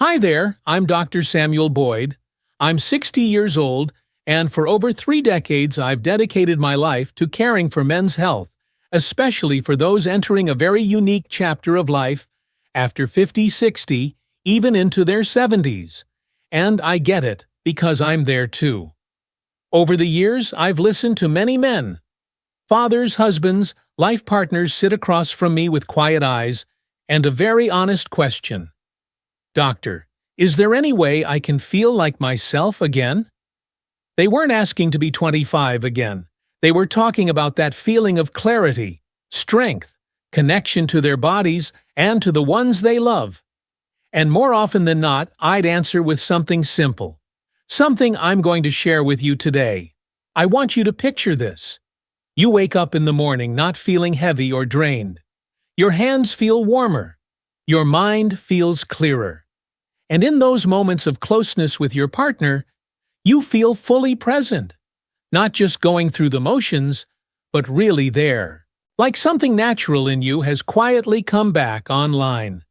Hi there, I'm Dr. Samuel Boyd. I'm 60 years old, and for over 3 decades I've dedicated my life to caring for men's health, especially for those entering a very unique chapter of life after 50, 60, even into their 70s. And I get it, because I'm there too. Over the years, I've listened to many men. Fathers, husbands, life partners sit across from me with quiet eyes and a very honest question. Doctor, is there any way I can feel like myself again? They weren't asking to be 25 again. They were talking about that feeling of clarity, strength, connection to their bodies and to the ones they love. And more often than not, I'd answer with something simple. Something I'm going to share with you today. I want you to picture this. You wake up in the morning not feeling heavy or drained. Your hands feel warmer. Your mind feels clearer. And in those moments of closeness with your partner, you feel fully present. Not just going through the motions, but really there. Like something natural in you has quietly come back online.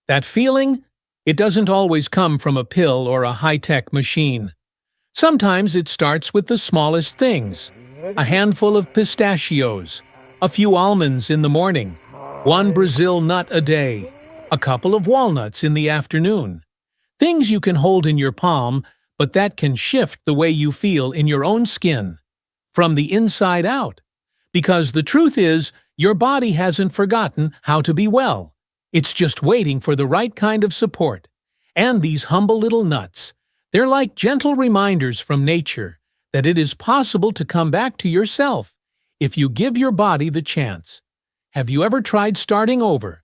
That feeling? It doesn't always come from a pill or a high-tech machine. Sometimes it starts with the smallest things. A handful of pistachios, a few almonds in the morning, one Brazil nut a day, a couple of walnuts in the afternoon. Things you can hold in your palm, but that can shift the way you feel in your own skin, from the inside out. Because the truth is, your body hasn't forgotten how to be well. It's just waiting for the right kind of support. And these humble little nuts, they're like gentle reminders from nature that it is possible to come back to yourself if you give your body the chance. Have you ever tried starting over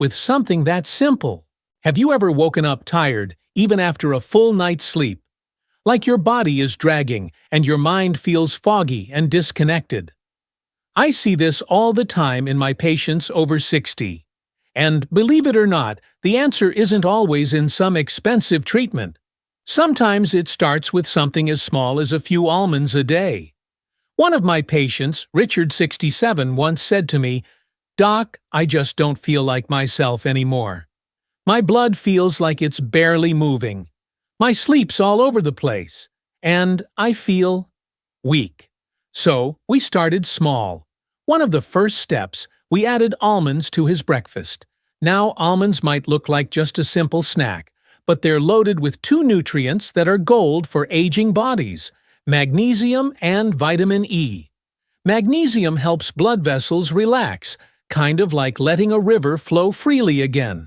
with something that simple? Have you ever woken up tired, even after a full night's sleep? Like your body is dragging and your mind feels foggy and disconnected. I see this all the time in my patients over 60. And believe it or not, the answer isn't always in some expensive treatment. Sometimes it starts with something as small as a few almonds a day. One of my patients, Richard 67, once said to me, "Doc, I just don't feel like myself anymore. My blood feels like it's barely moving. My sleep's all over the place, and I feel weak." So we started small. One of the first steps, we added almonds to his breakfast. Now almonds might look like just a simple snack, but they're loaded with 2 nutrients that are gold for aging bodies: magnesium and vitamin E. Magnesium helps blood vessels relax, kind of like letting a river flow freely again.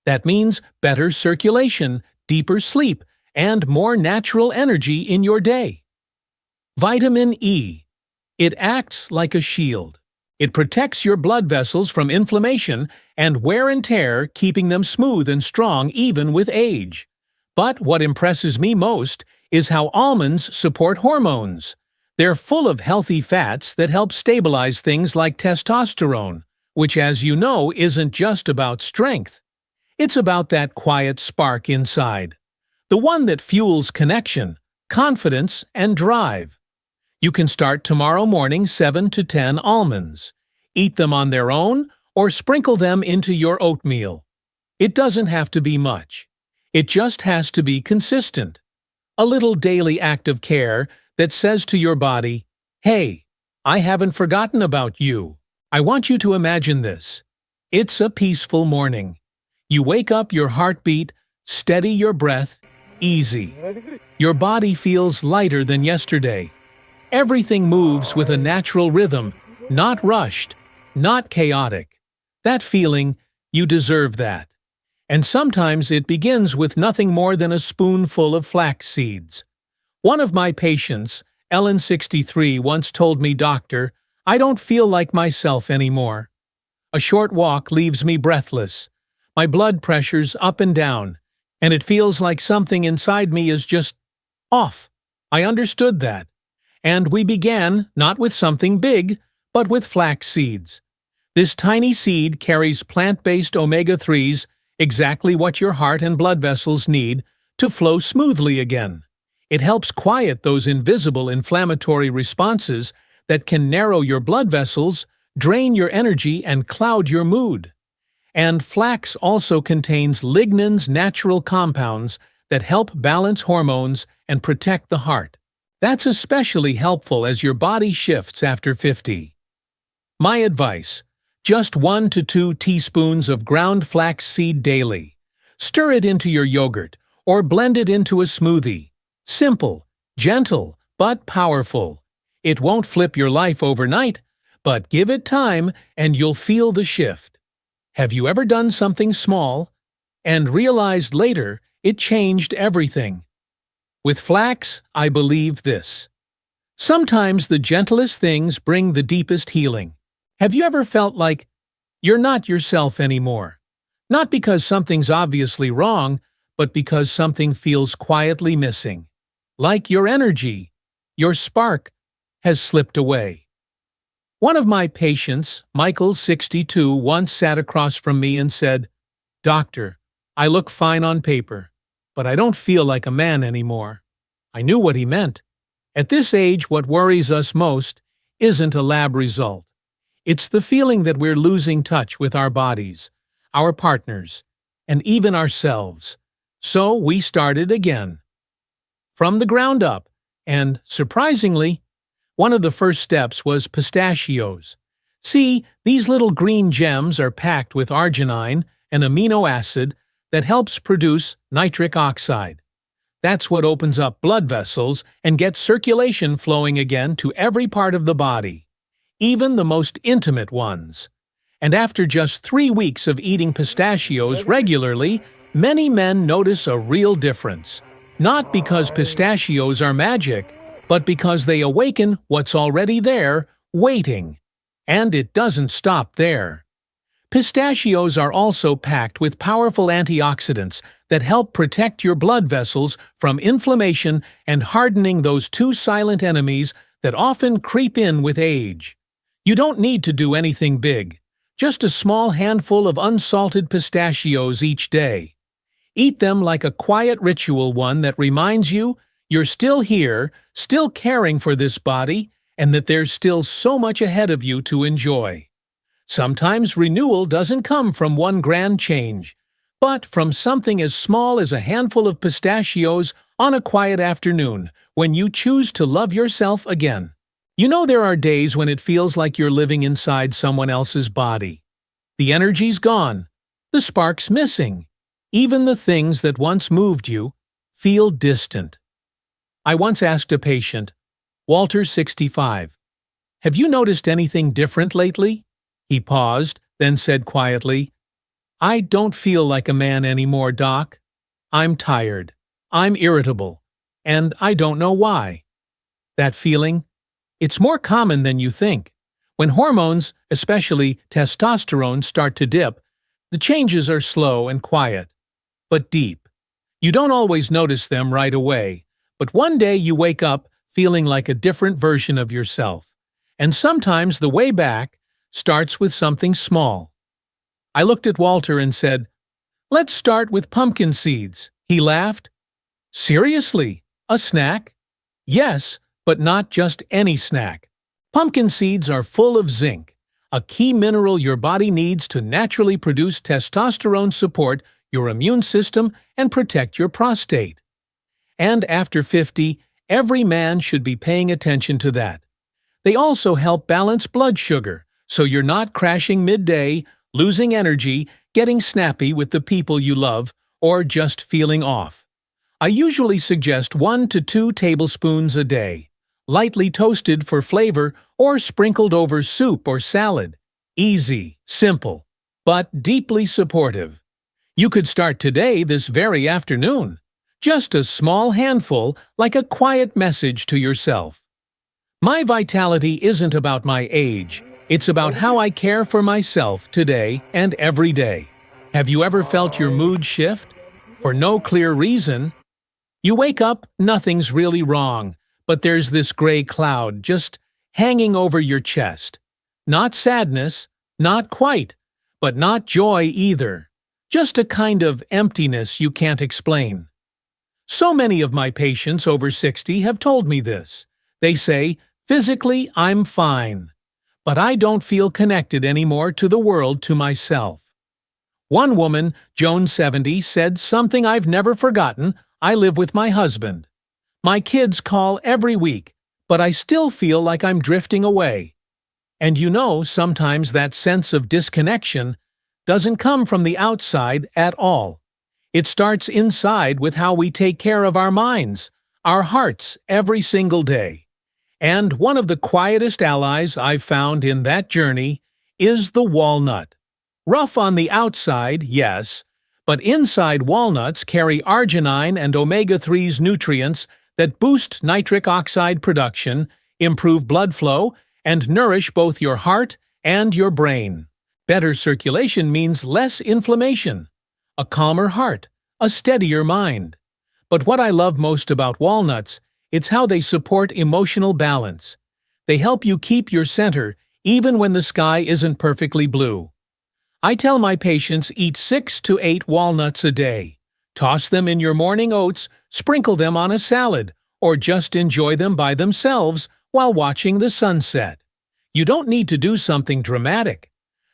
That means better circulation, deeper sleep, and more natural energy in your day. Vitamin E. It acts like a shield. It protects your blood vessels from inflammation and wear and tear, keeping them smooth and strong even with age. But what impresses me most is how almonds support hormones. They're full of healthy fats that help stabilize things like testosterone, which, as you know, isn't just about strength. It's about that quiet spark inside, the one that fuels connection, confidence, and drive. You can start tomorrow morning 7 to 10 almonds. Eat them on their own or sprinkle them into your oatmeal. It doesn't have to be much. It just has to be consistent. A little daily act of care that says to your body, "Hey, I haven't forgotten about you." I want you to imagine this. It's a peaceful morning. You wake up, your heartbeat, steady your breath, easy. Your body feels lighter than yesterday. Everything moves with a natural rhythm, not rushed, not chaotic. That feeling, you deserve that. And sometimes it begins with nothing more than a spoonful of flax seeds. One of my patients, Ellen 63, once told me, "Doctor, I don't feel like myself anymore. A short walk leaves me breathless. My blood pressure's up and down, and it feels like something inside me is just off." I understood that. And we began not with something big, but with flax seeds. This tiny seed carries plant-based omega-3s, exactly what your heart and blood vessels need to flow smoothly again. It helps quiet those invisible inflammatory responses that can narrow your blood vessels, drain your energy, and cloud your mood. And flax also contains lignans, natural compounds that help balance hormones and protect the heart. That's especially helpful as your body shifts after 50. My advice: just 1 to 2 teaspoons of ground flaxseed daily. Stir it into your yogurt or blend it into a smoothie. Simple, gentle, but powerful. It won't flip your life overnight, but give it time and you'll feel the shift. Have you ever done something small and realized later it changed everything? With flax, I believe this: sometimes the gentlest things bring the deepest healing. Have you ever felt like you're not yourself anymore? Not because something's obviously wrong, but because something feels quietly missing. Like your energy, your spark, has slipped away. One of my patients, Michael, 62, once sat across from me and said, "Doctor, I look fine on paper, but I don't feel like a man anymore." I knew what he meant. At this age, what worries us most isn't a lab result. It's the feeling that we're losing touch with our bodies, our partners, and even ourselves. So we started again. From the ground up, and, surprisingly, one of the first steps was pistachios. See, these little green gems are packed with arginine, an amino acid that helps produce nitric oxide. That's what opens up blood vessels and gets circulation flowing again to every part of the body, even the most intimate ones. And after just 3 weeks of eating pistachios regularly, many men notice a real difference. Not because pistachios are magic, but because they awaken what's already there, waiting. And it doesn't stop there. Pistachios are also packed with powerful antioxidants that help protect your blood vessels from inflammation and hardening those two silent enemies that often creep in with age. You don't need to do anything big, just a small handful of unsalted pistachios each day. Eat them like a quiet ritual, one that reminds you you're still here, still caring for this body, and that there's still so much ahead of you to enjoy. Sometimes renewal doesn't come from one grand change, but from something as small as a handful of pistachios on a quiet afternoon when you choose to love yourself again. You know, there are days when it feels like you're living inside someone else's body. The energy's gone, the spark's missing. Even the things that once moved you feel distant. I once asked a patient, Walter, 65, "Have you noticed anything different lately?" He paused, then said quietly, "I don't feel like a man anymore, Doc. I'm tired, I'm irritable, and I don't know why." That feeling? It's more common than you think. When hormones, especially testosterone, start to dip, the changes are slow and quiet, but deep. You don't always notice them right away, but one day you wake up feeling like a different version of yourself. And sometimes the way back starts with something small. I looked at Walter and said, "Let's start with pumpkin seeds." He laughed. "Seriously? A snack?" "Yes, but not just any snack. Pumpkin seeds are full of zinc, a key mineral your body needs to naturally produce testosterone, support your immune system, and protect your prostate. And after 50, every man should be paying attention to that. They also help balance blood sugar, so you're not crashing midday, losing energy, getting snappy with the people you love, or just feeling off. I usually suggest 1 to 2 tablespoons a day, lightly toasted for flavor or sprinkled over soup or salad. Easy, simple, but deeply supportive. You could start today, this very afternoon. Just a small handful, like a quiet message to yourself. My vitality isn't about my age. It's about how I care for myself today and every day. Have you ever felt your mood shift? For no clear reason. You wake up, nothing's really wrong, but there's this gray cloud just hanging over your chest. Not sadness, not quite, but not joy either. Just a kind of emptiness you can't explain. So many of my patients over 60 have told me this. They say, physically, I'm fine, but I don't feel connected anymore to the world, to myself. One woman, Joan 70, said something I've never forgotten: "I live with my husband. My kids call every week, but I still feel like I'm drifting away." And sometimes that sense of disconnection doesn't come from the outside at all. It starts inside with how we take care of our minds, our hearts, every single day. And one of the quietest allies I've found in that journey is the walnut. Rough on the outside, yes, but inside walnuts carry arginine and omega-3s nutrients that boost nitric oxide production, improve blood flow, and nourish both your heart and your brain. Better circulation means less inflammation, a calmer heart, a steadier mind. But what I love most about walnuts, it's how they support emotional balance. They help you keep your center even when the sky isn't perfectly blue. I tell my patients, eat 6 to 8 walnuts a day. Toss them in your morning oats, sprinkle them on a salad, or just enjoy them by themselves while watching the sunset. You don't need to do something dramatic.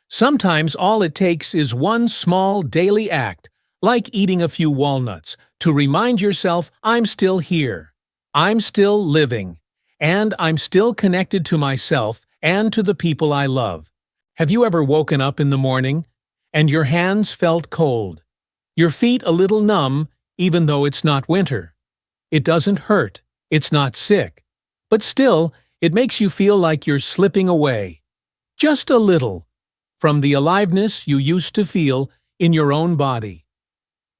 Sometimes all it takes is one small daily act, like eating a few walnuts, to remind yourself, I'm still here, I'm still living, and I'm still connected to myself and to the people I love. Have you ever woken up in the morning and your hands felt cold, your feet a little numb, even though it's not winter? It doesn't hurt, it's not sick, but still, it makes you feel like you're slipping away, just a little, from the aliveness you used to feel in your own body.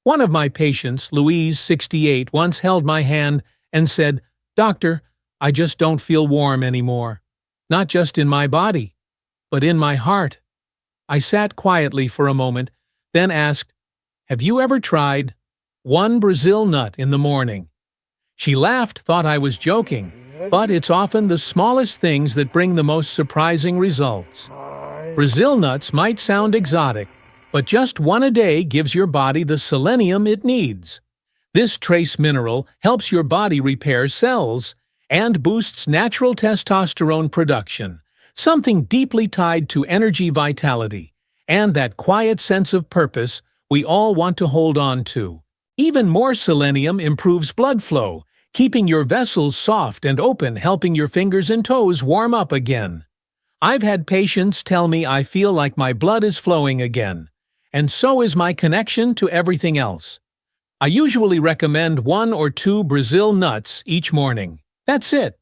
One of my patients, Louise, 68, once held my hand and said, "Doctor, I just don't feel warm anymore. Not just in my body, but in my heart." I sat quietly for a moment, then asked, "Have you ever tried one Brazil nut in the morning?" She laughed, thought I was joking, but it's often the smallest things that bring the most surprising results. Brazil nuts might sound exotic, but just one a day gives your body the selenium it needs. This trace mineral helps your body repair cells and boosts natural testosterone production, something deeply tied to energy, vitality, and that quiet sense of purpose we all want to hold on to. Even more selenium improves blood flow, keeping your vessels soft and open, helping your fingers and toes warm up again. I've had patients tell me I feel like my blood is flowing again, and so is my connection to everything else. I usually recommend 1 or 2 Brazil nuts each morning. That's it.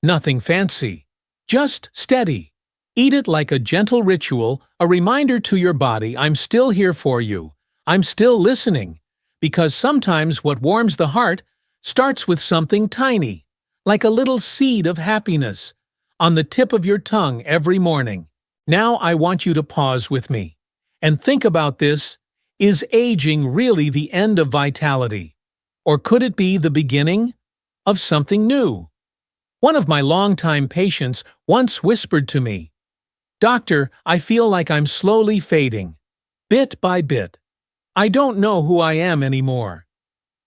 Nothing fancy. Just steady. Eat it like a gentle ritual, a reminder to your body, I'm still here for you. I'm still listening. Because sometimes what warms the heart starts with something tiny, like a little seed of happiness, on the tip of your tongue every morning. Now I want you to pause with me and think about this. Is aging really the end of vitality? Or could it be the beginning of something new? One of my longtime patients once whispered to me, "Doctor, I feel like I'm slowly fading, bit by bit. I don't know who I am anymore."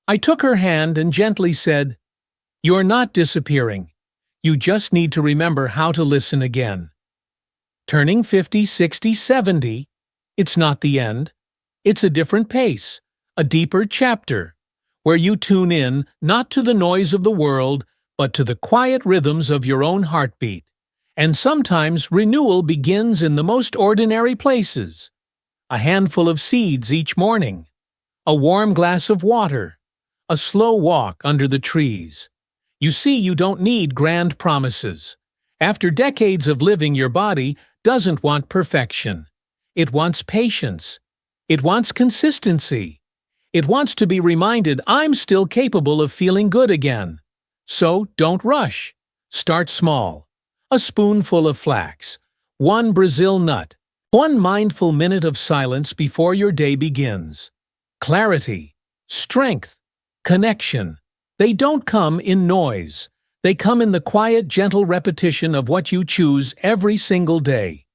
I took her hand and gently said, "You're not disappearing. You just need to remember how to listen again." Turning 50, 60, 70, it's not the end. It's a different pace, a deeper chapter, where you tune in not to the noise of the world, but to the quiet rhythms of your own heartbeat. And sometimes renewal begins in the most ordinary places. A handful of seeds each morning, a warm glass of water, a slow walk under the trees. You see, you don't need grand promises. After decades of living, your body doesn't want perfection. It wants patience. It wants consistency. It wants to be reminded, I'm still capable of feeling good again. So don't rush. Start small. A spoonful of flax, 1 Brazil nut, 1 mindful minute of silence before your day begins. Clarity, strength, connection. They don't come in noise. They come in the quiet, gentle repetition of what you choose every single day.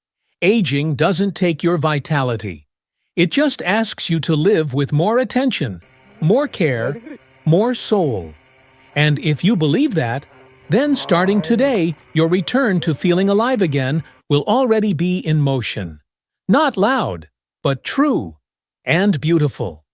Aging doesn't take your vitality. It just asks you to live with more attention, more care, more soul. And if you believe that, then starting today, your return to feeling alive again will already be in motion. Not loud, but true. and beautiful.